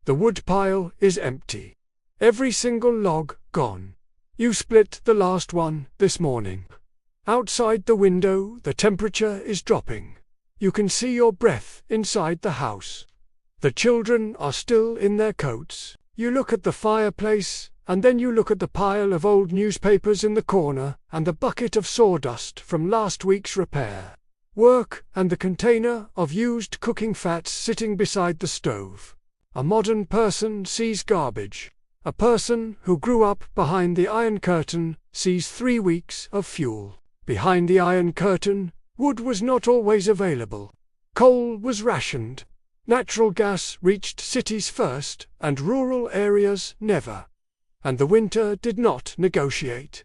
The wood pile is empty. Every single log gone. You split the last one this morning. Outside the window, the temperature is dropping. You can see your breath inside the house. The children are still in their coats. You look at the fireplace, and then you look at the pile of old newspapers in the corner, and the bucket of sawdust from last week's repair work, and the container of used cooking fats sitting beside the stove. A modern person sees garbage. A person who grew up behind the Iron Curtain sees 3 weeks of fuel. Behind the Iron Curtain, wood was not always available. Coal was rationed. Natural gas reached cities first, and rural areas never. And the winter did not negotiate.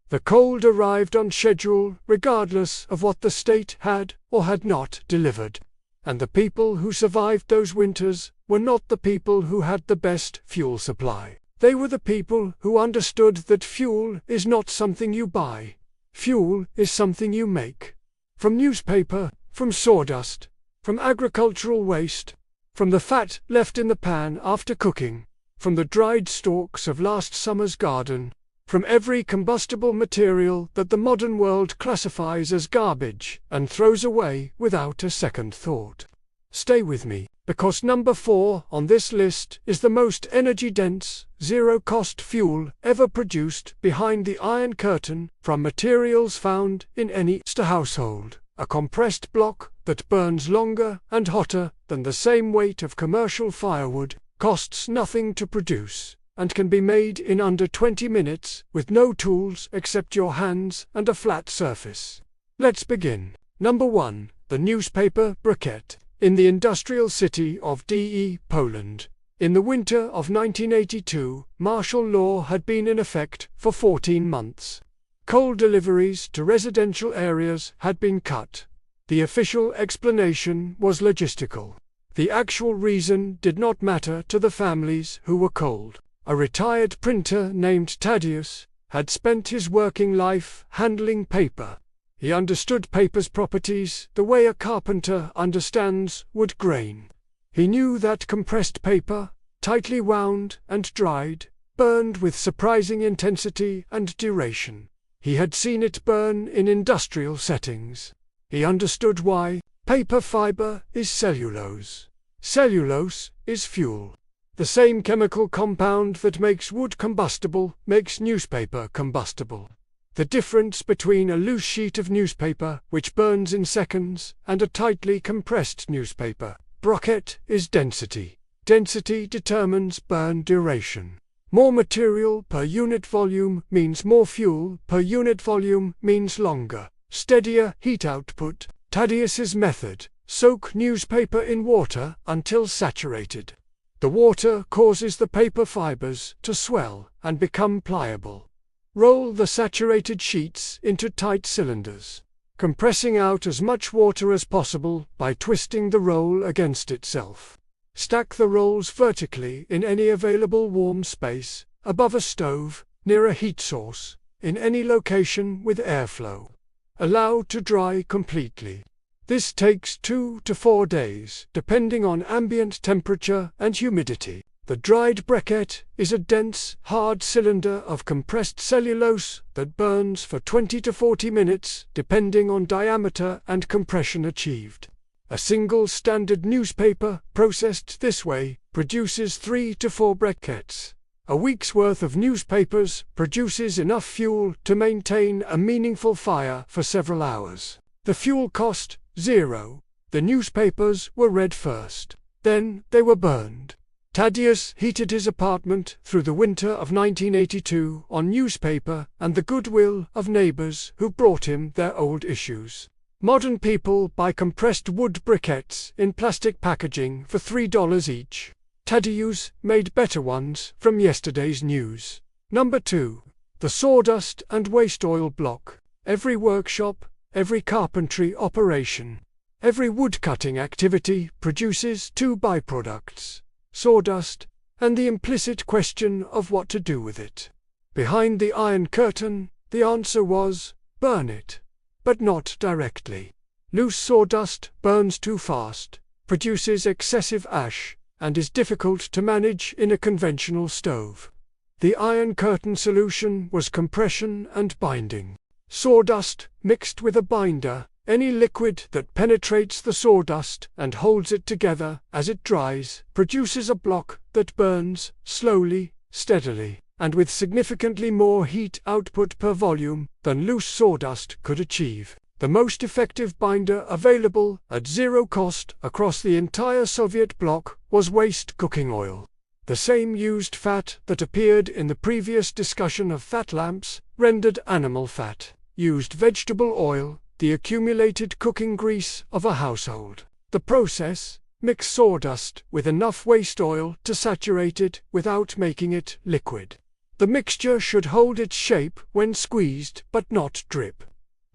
The cold arrived on schedule regardless of what the state had or had not delivered. And the people who survived those winters were not the people who had the best fuel supply. They were the people who understood that fuel is not something you buy. Fuel is something you make. From newspaper, from sawdust, from agricultural waste, from the fat left in the pan after cooking, from the dried stalks of last summer's garden, from every combustible material that the modern world classifies as garbage and throws away without a second thought. Stay with me, because number 4 on this list is the most energy-dense, zero-cost fuel ever produced behind the Iron Curtain from materials found in any household. A compressed block that burns longer and hotter than the same weight of commercial firewood, costs nothing to produce, and can be made in under 20 minutes with no tools except your hands and a flat surface. Let's begin. Number 1. The newspaper briquette. In the industrial city of De, Poland, in the winter of 1982, martial law had been in effect for 14 months. Coal deliveries to residential areas had been cut. The official explanation was logistical. The actual reason did not matter to the families who were cold. A retired printer named Tadeusz had spent his working life handling paper. He understood paper's properties the way a carpenter understands wood grain. He knew that compressed paper, tightly wound and dried, burned with surprising intensity and duration. He had seen it burn in industrial settings. He understood why. Paper fiber is cellulose. Cellulose is fuel. The same chemical compound that makes wood combustible makes newspaper combustible. The difference between a loose sheet of newspaper, which burns in seconds, and a tightly compressed newspaper briquette is density. Density determines burn duration. More material per unit volume means more fuel per unit volume means longer, steadier heat output. Tadeusz's method: soak newspaper in water until saturated. The water causes the paper fibers to swell and become pliable. Roll the saturated sheets into tight cylinders, compressing out as much water as possible by twisting the roll against itself. Stack the rolls vertically in any available warm space, above a stove, near a heat source, in any location with airflow. Allow to dry completely. This takes 2 to 4 days, depending on ambient temperature and humidity. The dried briquette is a dense, hard cylinder of compressed cellulose that burns for 20 to 40 minutes, depending on diameter and compression achieved. A single standard newspaper, processed this way, produces 3 to 4 briquettes. A week's worth of newspapers produces enough fuel to maintain a meaningful fire for several hours. The fuel cost, 0. The newspapers were read first. Then they were burned. Tadeusz heated his apartment through the winter of 1982 on newspaper and the goodwill of neighbors who brought him their old issues. Modern people buy compressed wood briquettes in plastic packaging for $3 each. Tadeusz made better ones from yesterday's news. Number 2. The sawdust and waste oil block. Every workshop, every carpentry operation, every woodcutting activity produces 2 byproducts: sawdust, and the implicit question of what to do with it. Behind the Iron Curtain, the answer was, burn it. But not directly. Loose sawdust burns too fast, produces excessive ash, and is difficult to manage in a conventional stove. The Iron Curtain solution was compression and binding. Sawdust mixed with a binder. Any liquid that penetrates the sawdust and holds it together as it dries produces a block that burns slowly, steadily, and with significantly more heat output per volume than loose sawdust could achieve. The most effective binder available at zero cost across the entire Soviet bloc was waste cooking oil. The same used fat that appeared in the previous discussion of fat lamps, rendered animal fat, used vegetable oil, the accumulated cooking grease of a household. The process: mix sawdust with enough waste oil to saturate it without making it liquid. The mixture should hold its shape when squeezed but not drip.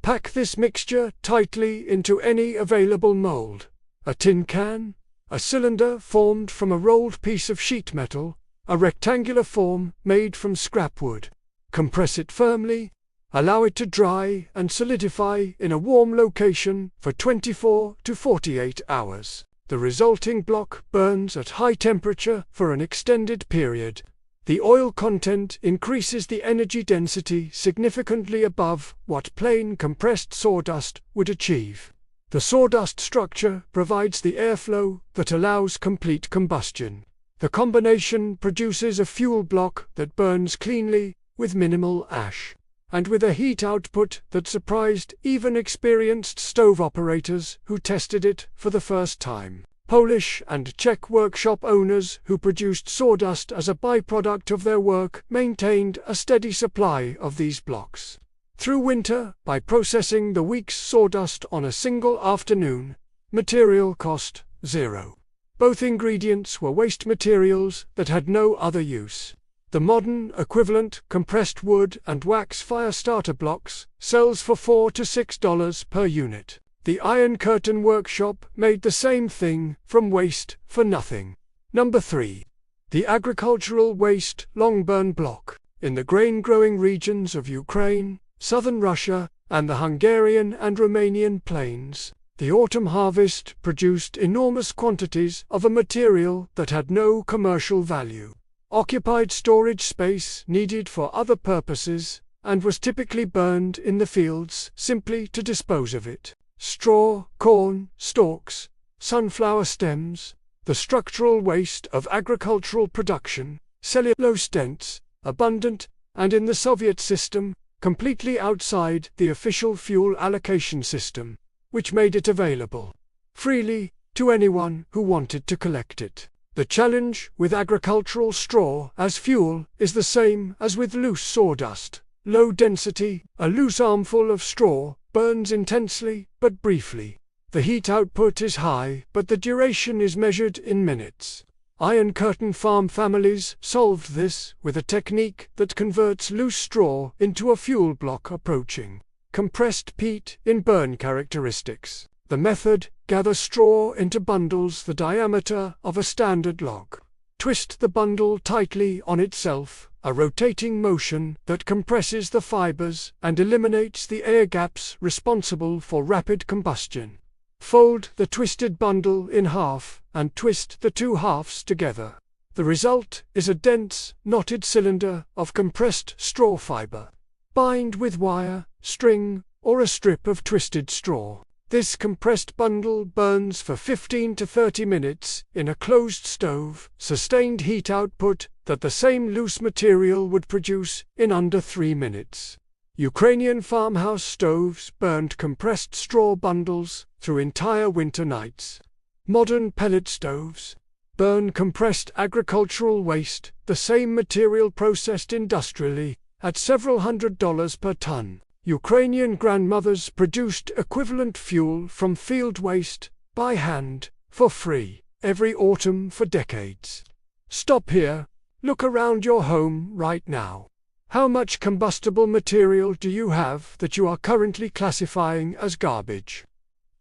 Pack this mixture tightly into any available mold: a tin can, a cylinder formed from a rolled piece of sheet metal, a rectangular form made from scrap wood. Compress it firmly, allow it to dry and solidify in a warm location for 24 to 48 hours. The resulting block burns at high temperature for an extended period. The oil content increases the energy density significantly above what plain compressed sawdust would achieve. The sawdust structure provides the airflow that allows complete combustion. The combination produces a fuel block that burns cleanly, with minimal ash, and with a heat output that surprised even experienced stove operators who tested it for the first time. Polish and Czech workshop owners who produced sawdust as a byproduct of their work maintained a steady supply of these blocks through winter by processing the week's sawdust on a single afternoon. Material cost zero. Both ingredients were waste materials that had no other use. The modern equivalent, compressed wood and wax fire starter blocks, sells for $4 to $6 per unit. The Iron Curtain workshop made the same thing from waste for nothing. Number 3. The agricultural waste long burn block. In the grain-growing regions of Ukraine, southern Russia, and the Hungarian and Romanian plains, the autumn harvest produced enormous quantities of a material that had no commercial value, occupied storage space needed for other purposes, and was typically burned in the fields simply to dispose of it. Straw, corn, stalks, sunflower stems, the structural waste of agricultural production, cellulose dense, abundant, and in the Soviet system, completely outside the official fuel allocation system, which made it available freely to anyone who wanted to collect it. The challenge with agricultural straw as fuel is the same as with loose sawdust. Low density, a loose armful of straw burns intensely but briefly. The heat output is high, but the duration is measured in minutes. Iron Curtain farm families solved this with a technique that converts loose straw into a fuel block approaching compressed peat in burn characteristics. The method: gather straw into bundles the diameter of a standard log. Twist the bundle tightly on itself, a rotating motion that compresses the fibers and eliminates the air gaps responsible for rapid combustion. Fold the twisted bundle in half and twist the two halves together. The result is a dense, knotted cylinder of compressed straw fiber. Bind with wire, string, or a strip of twisted straw. This compressed bundle burns for 15 to 30 minutes in a closed stove, sustained heat output that the same loose material would produce in under 3 minutes. Ukrainian farmhouse stoves burned compressed straw bundles through entire winter nights. Modern pellet stoves burn compressed agricultural waste, the same material processed industrially, at several $100s per ton. Ukrainian grandmothers produced equivalent fuel from field waste, by hand, for free, every autumn for decades. Stop here. Look around your home right now. How much combustible material do you have that you are currently classifying as garbage?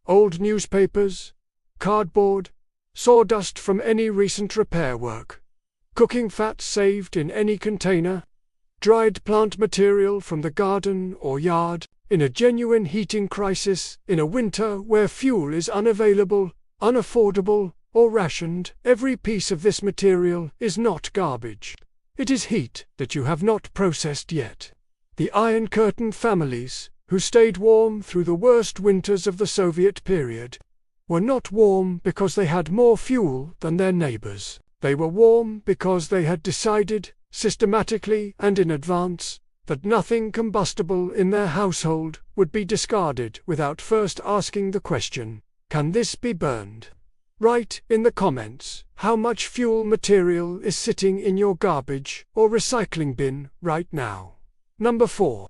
Old newspapers, cardboard, sawdust from any recent repair work, cooking fat saved in any container, dried plant material from the garden or yard. In a genuine heating crisis, in a winter where fuel is unavailable, unaffordable, or rationed, every piece of this material is not garbage. It is heat that you have not processed yet. The Iron Curtain families, who stayed warm through the worst winters of the Soviet period, were not warm because they had more fuel than their neighbors. They were warm because they had decided, systematically and in advance, that nothing combustible in their household would be discarded without first asking the question, can this be burned? Write in the comments how much fuel material is sitting in your garbage or recycling bin right now. Number 4.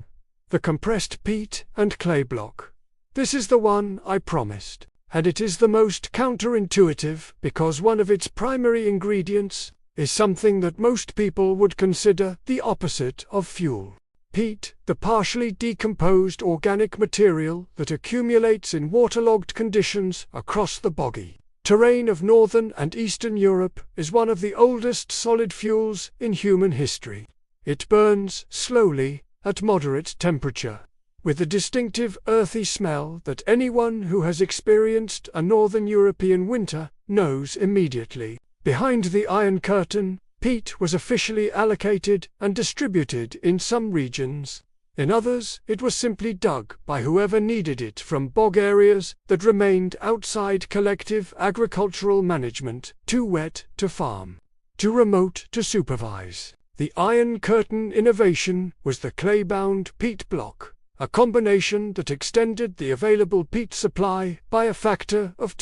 The compressed peat and clay block. This is the one I promised, and it is the most counterintuitive because one of its primary ingredients is something that most people would consider the opposite of fuel. Peat, the partially decomposed organic material that accumulates in waterlogged conditions across the boggy terrain of northern and eastern Europe, is one of the oldest solid fuels in human history. It burns slowly, at moderate temperature, with the distinctive earthy smell that anyone who has experienced a northern European winter knows immediately. Behind the Iron Curtain, peat was officially allocated and distributed in some regions. In others, it was simply dug by whoever needed it from bog areas that remained outside collective agricultural management, too wet to farm, too remote to supervise. The Iron Curtain innovation was the clay-bound peat block, a combination that extended the available peat supply by a factor of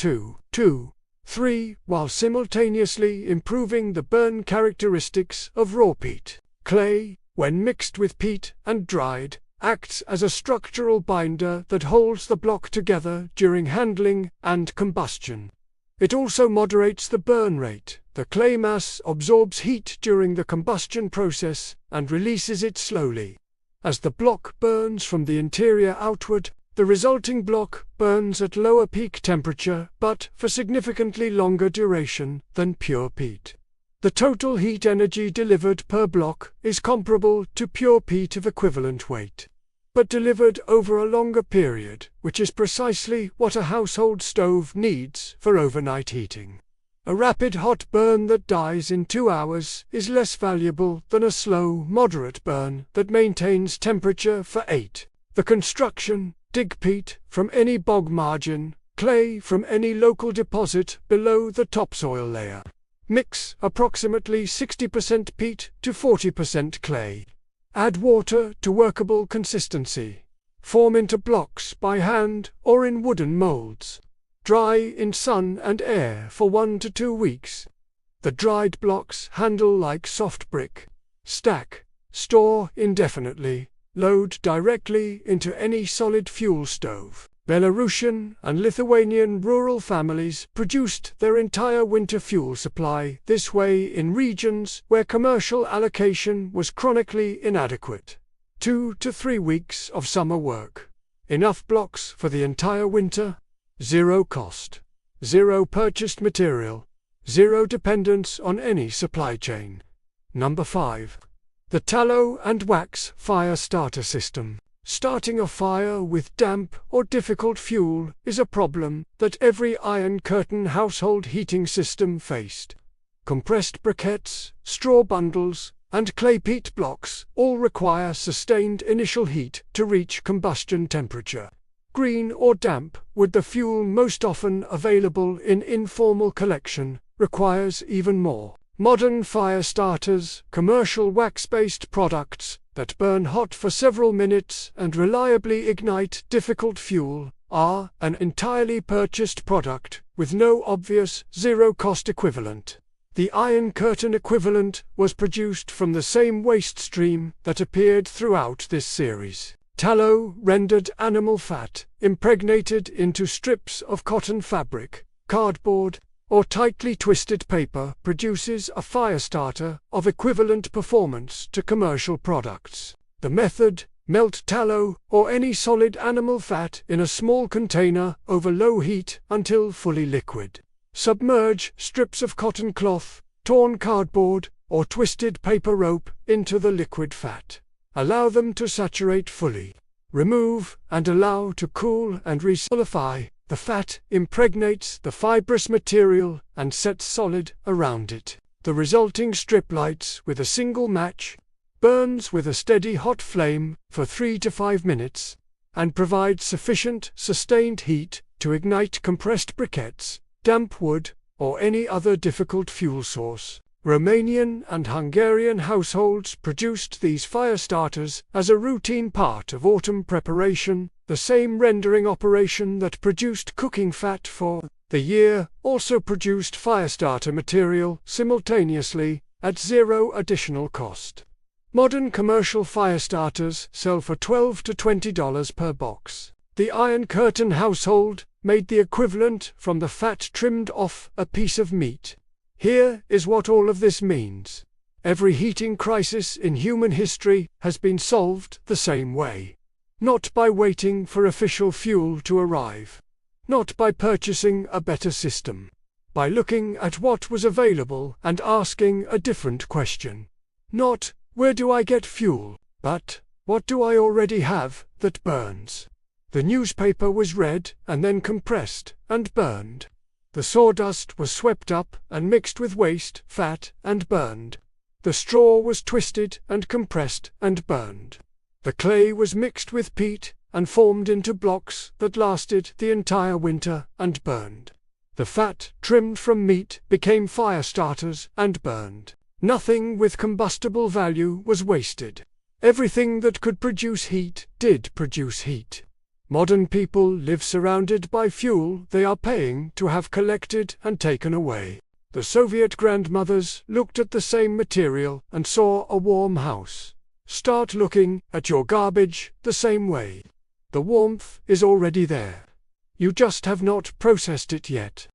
3, while simultaneously improving the burn characteristics of raw peat. Clay, when mixed with peat and dried, acts as a structural binder that holds the block together during handling and combustion. It also moderates the burn rate. The clay mass absorbs heat during the combustion process and releases it slowly. As the block burns from the interior outward, the resulting block burns at lower peak temperature but for significantly longer duration than pure peat. The total heat energy delivered per block is comparable to pure peat of equivalent weight, but delivered over a longer period, which is precisely what a household stove needs for overnight heating. A rapid hot burn that dies in 2 hours is less valuable than a slow, moderate burn that maintains temperature for 8. The construction: dig peat from any bog margin, clay from any local deposit below the topsoil layer. Mix approximately 60% peat to 40% clay. Add water to workable consistency. Form into blocks by hand or in wooden molds. Dry in sun and air for 1 to 2 weeks. The dried blocks handle like soft brick. Stack, store indefinitely, load directly into any solid fuel stove. Belarusian and Lithuanian rural families produced their entire winter fuel supply this way in regions where commercial allocation was chronically inadequate. 2 to 3 weeks of summer work. Enough blocks for the entire winter. 0 cost. 0 purchased material. 0 dependence on any supply chain. Number 5. The tallow and wax fire starter system. Starting a fire with damp or difficult fuel is a problem that every Iron Curtain household heating system faced. Compressed briquettes, straw bundles, and clay peat blocks all require sustained initial heat to reach combustion temperature. Green or damp wood, the fuel most often available in informal collection, requires even more. Modern fire starters, commercial wax-based products that burn hot for several minutes and reliably ignite difficult fuel, are an entirely purchased product with no obvious zero-cost equivalent. The Iron Curtain equivalent was produced from the same waste stream that appeared throughout this series. Tallow, rendered animal fat, impregnated into strips of cotton fabric, cardboard, or tightly twisted paper, produces a fire starter of equivalent performance to commercial products. The method: melt tallow or any solid animal fat in a small container over low heat until fully liquid. Submerge strips of cotton cloth, torn cardboard, or twisted paper rope into the liquid fat. Allow them to saturate fully. Remove and allow to cool and resolidify. The fat impregnates the fibrous material and sets solid around it. The resulting strip lights with a single match, burns with a steady hot flame for 3 to 5 minutes, and provides sufficient sustained heat to ignite compressed briquettes, damp wood, or any other difficult fuel source. Romanian and Hungarian households produced these fire starters as a routine part of autumn preparation. The same rendering operation that produced cooking fat for the year also produced fire starter material simultaneously at zero additional cost. Modern commercial fire starters sell for $12 to $20 per box. The Iron Curtain household made the equivalent from the fat trimmed off a piece of meat. Here is what all of this means. Every heating crisis in human history has been solved the same way. Not by waiting for official fuel to arrive. Not by purchasing a better system. By looking at what was available and asking a different question. Not, where do I get fuel? But, what do I already have that burns? The newspaper was read and then compressed and burned. The sawdust was swept up and mixed with waste fat and burned. The straw was twisted and compressed and burned. The clay was mixed with peat and formed into blocks that lasted the entire winter and burned. The fat trimmed from meat became fire starters and burned. Nothing with combustible value was wasted. Everything that could produce heat did produce heat. Modern people live surrounded by fuel they are paying to have collected and taken away. The Soviet grandmothers looked at the same material and saw a warm house. Start looking at your garbage the same way. The warmth is already there. You just have not processed it yet.